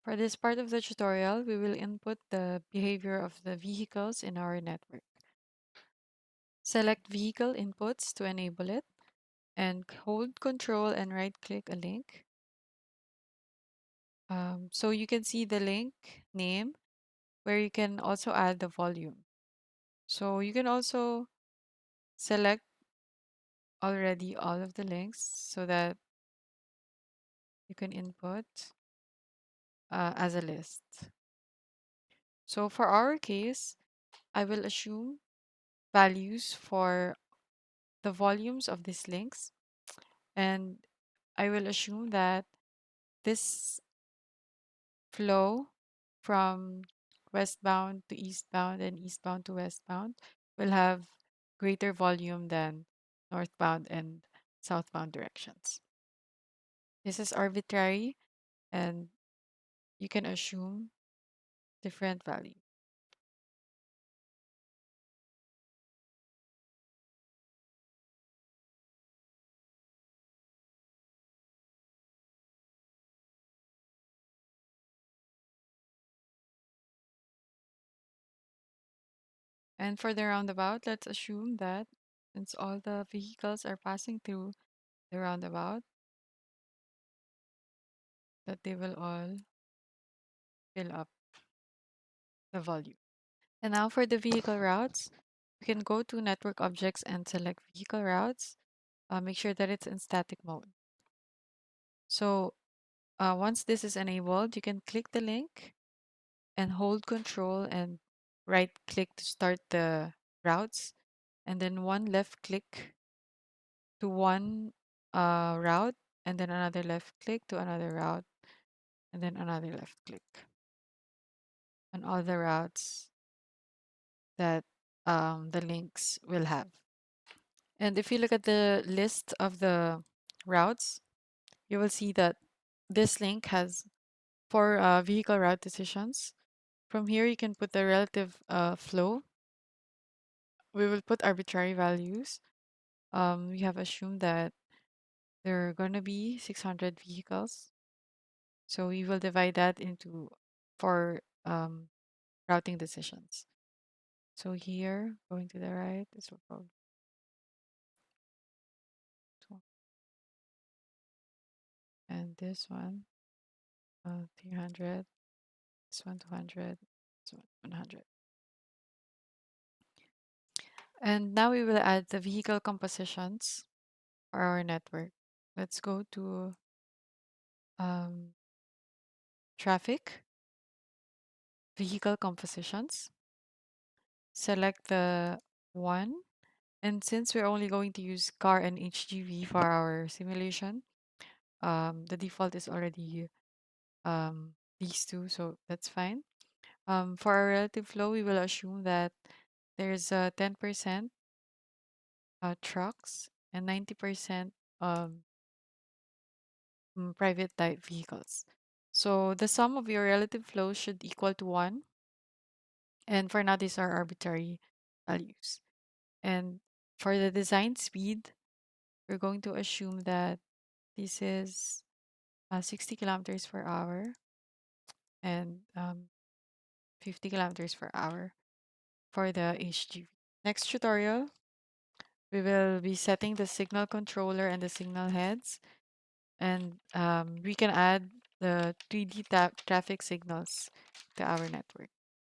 For this part of the tutorial, we will input the behavior of the vehicles in our network. Select Vehicle Inputs to enable it, and hold Control and right-click a link. So you can see the link name where you can also add the volume. So you can also select already all of the links so that you can input as a list. So for our case, I will assume values for the volumes of these links, and I will assume that this flow from westbound to eastbound and eastbound to westbound will have greater volume than northbound and southbound directions. This is arbitrary, and you can assume different value. And for the roundabout, let's assume that since all the vehicles are passing through the roundabout, that they will all fill up the volume. And now for the vehicle routes, we can go to Network Objects and select Vehicle Routes. Make sure that it's in static mode. So once this is enabled, you can click the link and hold Control and right click to start the routes, and then one left click to one route, and then another left click to another route, and then another left click on all the routes that the links will have. And if you look at the list of the routes, you will see that this link has four vehicle route decisions. From here, you can put the relative flow. We will put arbitrary values. We have assumed that there are going to be 600 vehicles. So we will divide that into four routing decisions. So here, going to the right, this will probably and this one 300, this one 200, this one 100. And now we will add the vehicle compositions for our network. Let's go to um, traffic, vehicle compositions, select the one. And since we're only going to use car and HGV for our simulation, the default is already these two, so that's fine. For our relative flow, we will assume that there's 10% trucks and 90% private type vehicles. So the sum of your relative flows should equal to 1. And for now, these are arbitrary values. And for the design speed, we're going to assume that this is 60 kilometers per hour and 50 kilometers per hour for the HGV. Next tutorial, we will be setting the signal controller and the signal heads, and we can add the 3D traffic signals to our network.